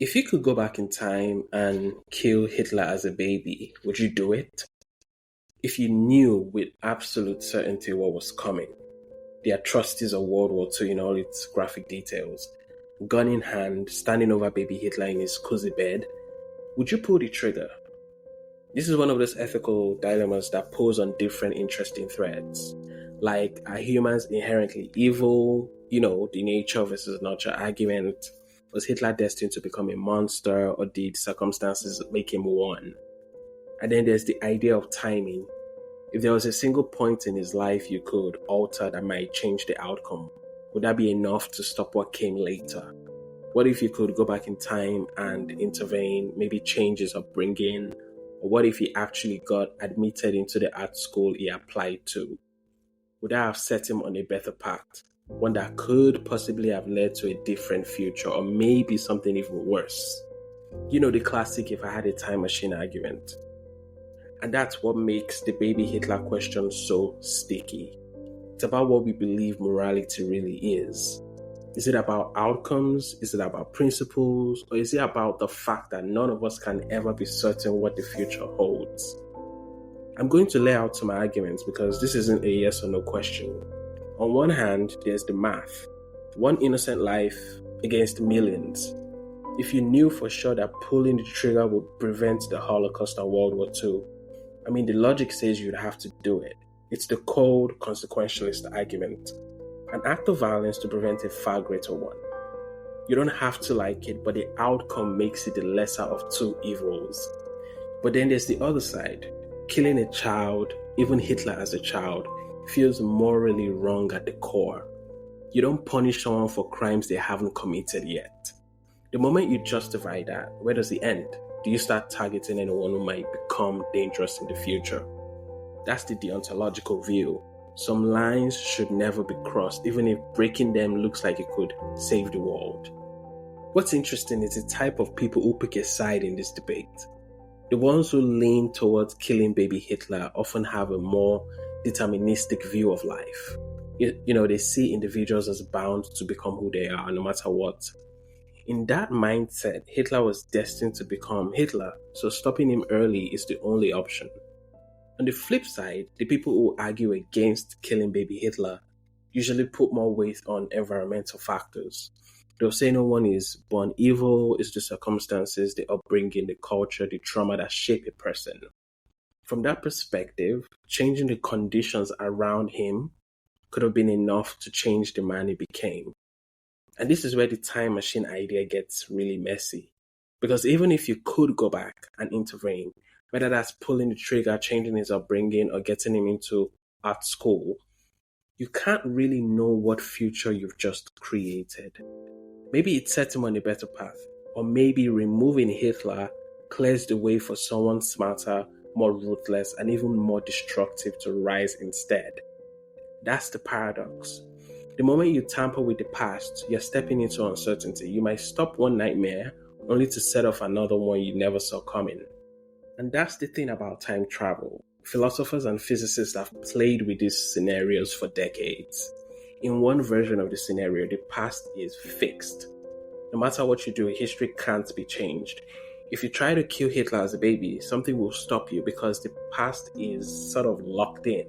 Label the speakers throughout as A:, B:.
A: If you could go back in time and kill Hitler as a baby, would you do it? If you knew with absolute certainty what was coming, the atrocities of World War II in all its graphic details, gun in hand, standing over baby Hitler in his cozy bed, would you pull the trigger? This is one of those ethical dilemmas that pose on different interesting threads. Like, are humans inherently evil? The nature versus nurture argument. Was Hitler destined to become a monster, or did circumstances make him one? And then there's the idea of timing. If there was a single point in his life you could alter that might change the outcome, would that be enough to stop what came later? What if you could go back in time and intervene, maybe change his upbringing? Or what if he actually got admitted into the art school he applied to? Would that have set him on a better path? One that could possibly have led to a different future, or maybe something even worse. The classic if I had a time machine argument. And that's what makes the baby Hitler question so sticky. It's about what we believe morality really is. Is it about outcomes? Is it about principles? Or is it about the fact that none of us can ever be certain what the future holds? I'm going to lay out some arguments because this isn't a yes or no question. On one hand, there's the math. One innocent life against millions. If you knew for sure that pulling the trigger would prevent the Holocaust and World War II, the logic says you'd have to do it. It's the cold, consequentialist argument. An act of violence to prevent a far greater one. You don't have to like it, but the outcome makes it the lesser of two evils. But then there's the other side. Killing a child, even Hitler as a child, feels morally wrong at the core. You don't punish someone for crimes they haven't committed yet. The moment you justify that, where does it end? Do you start targeting anyone who might become dangerous in the future? That's the deontological view. Some lines should never be crossed, even if breaking them looks like it could save the world. What's interesting is the type of people who pick a side in this debate. The ones who lean towards killing baby Hitler often have a more deterministic view of life. They see individuals as bound to become who they are, no matter what. In that mindset, Hitler was destined to become Hitler, so stopping him early is the only option. On the flip side, the people who argue against killing baby Hitler usually put more weight on environmental factors. They'll say no one is born evil, it's the circumstances, the upbringing, the culture, the trauma that shape a person. From that perspective, changing the conditions around him could have been enough to change the man he became. And this is where the time machine idea gets really messy. Because even if you could go back and intervene, whether that's pulling the trigger, changing his upbringing, or getting him into art school, you can't really know what future you've just created. Maybe it sets him on a better path, or maybe removing Hitler clears the way for someone smarter, more ruthless, and even more destructive to rise instead. That's the paradox. The moment you tamper with the past, you're stepping into uncertainty. You might stop one nightmare only to set off another one you never saw coming. And that's the thing about time travel. Philosophers and physicists have played with these scenarios for decades. In one version of the scenario, the past is fixed. No matter what you do, history can't be changed. If you try to kill Hitler as a baby, something will stop you because the past is sort of locked in.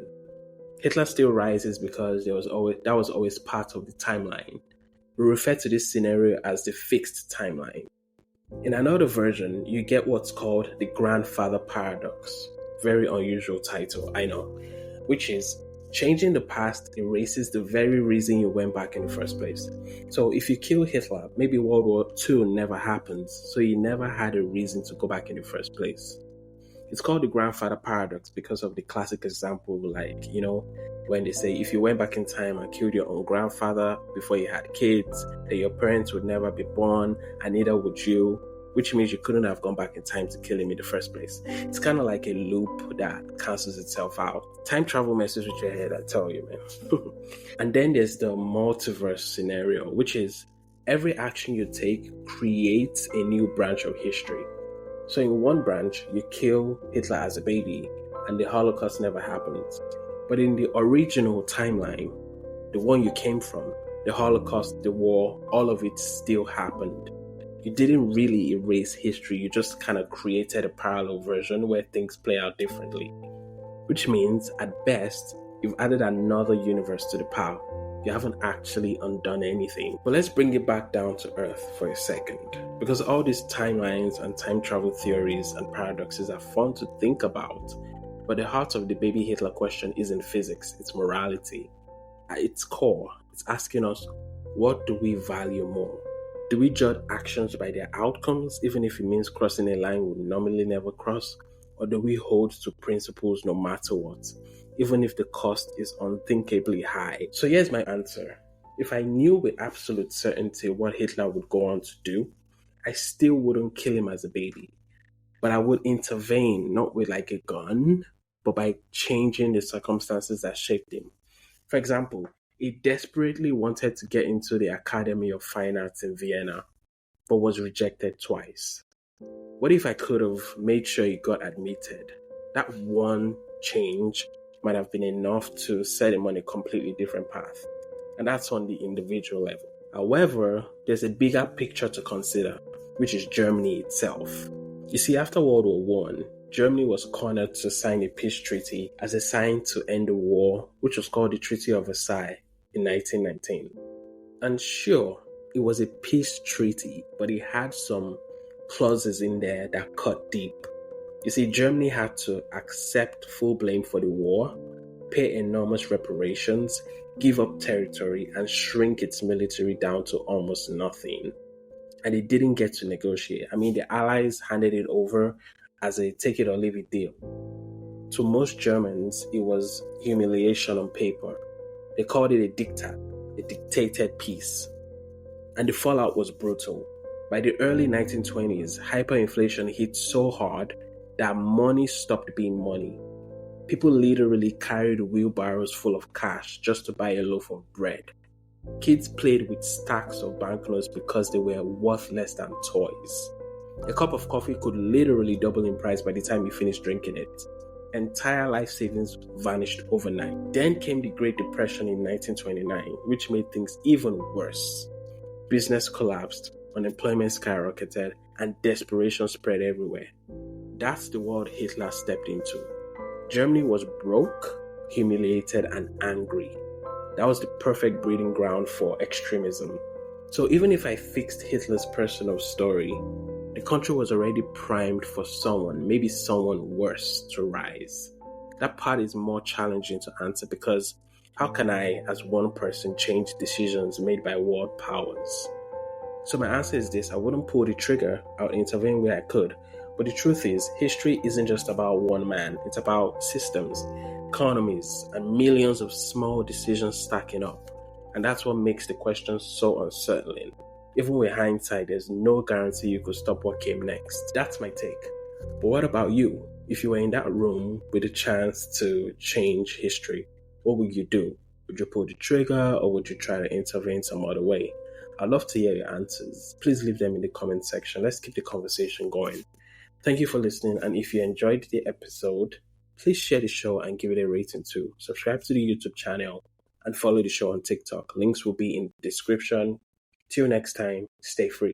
A: Hitler still rises because that was always part of the timeline. We refer to this scenario as the fixed timeline. In another version, you get what's called the grandfather paradox. Very unusual title, I know. Which is, changing the past erases the very reason you went back in the first place. So if you kill Hitler, maybe World War II never happens, so you never had a reason to go back in the first place. It's called the grandfather paradox because of the classic example, when they say if you went back in time and killed your own grandfather before you had kids, then your parents would never be born and neither would you, which means you couldn't have gone back in time to kill him in the first place. It's kind of like a loop that cancels itself out. Time travel messes with your head, I tell you, man. And then there's the multiverse scenario, which is every action you take creates a new branch of history. So in one branch, you kill Hitler as a baby and the Holocaust never happened. But in the original timeline, the one you came from, the Holocaust, the war, all of it still happened. You didn't really erase history, you just kind of created a parallel version where things play out differently. Which means, at best, you've added another universe to the pile. You haven't actually undone anything. But let's bring it back down to earth for a second. Because all these timelines and time travel theories and paradoxes are fun to think about. But the heart of the baby Hitler question isn't physics, it's morality. At its core, it's asking us, what do we value more? Do we judge actions by their outcomes, even if it means crossing a line we normally never cross? Or do we hold to principles no matter what, even if the cost is unthinkably high? So here's my answer. If I knew with absolute certainty what Hitler would go on to do, I still wouldn't kill him as a baby. But I would intervene, not with like a gun, but by changing the circumstances that shaped him. For example, he desperately wanted to get into the Academy of Fine Arts in Vienna, but was rejected twice. What if I could have made sure he got admitted? That one change might have been enough to set him on a completely different path. And that's on the individual level. However, there's a bigger picture to consider, which is Germany itself. You see, after World War I, Germany was cornered to sign a peace treaty as a sign to end the war, which was called the Treaty of Versailles in 1919. And sure, it was a peace treaty, but it had some clauses in there that cut deep. You see, Germany had to accept full blame for the war, pay enormous reparations, give up territory, and shrink its military down to almost nothing. And it didn't get to negotiate. I mean, the Allies handed it over as a take it or leave it deal. To most Germans, it was humiliation on paper. They called it a diktat, a dictated peace. And the fallout was brutal. By the early 1920s, hyperinflation hit so hard that money stopped being money. People literally carried wheelbarrows full of cash just to buy a loaf of bread. Kids played with stacks of banknotes because they were worth less than toys. A cup of coffee could literally double in price by the time you finished drinking it. Entire life savings vanished overnight. Then came the Great Depression in 1929, which made things even worse. Business collapsed, unemployment skyrocketed, and desperation spread everywhere. That's the world Hitler stepped into. Germany was broke, humiliated, and angry. That was the perfect breeding ground for extremism. So even if I fixed Hitler's personal story, the country was already primed for someone, maybe someone worse, to rise. That part is more challenging to answer because how can I, as one person, change decisions made by world powers? So my answer is this: I wouldn't pull the trigger, I would intervene where I could. But the truth is, history isn't just about one man, it's about systems, economies, and millions of small decisions stacking up. And that's what makes the question so unsettling. Even with hindsight, there's no guarantee you could stop what came next. That's my take. But what about you? If you were in that room with a chance to change history, what would you do? Would you pull the trigger or would you try to intervene some other way? I'd love to hear your answers. Please leave them in the comment section. Let's keep the conversation going. Thank you for listening, and if you enjoyed the episode, please share the show and give it a rating too. Subscribe to the YouTube channel and follow the show on TikTok. Links will be in the description. Till next time, stay free.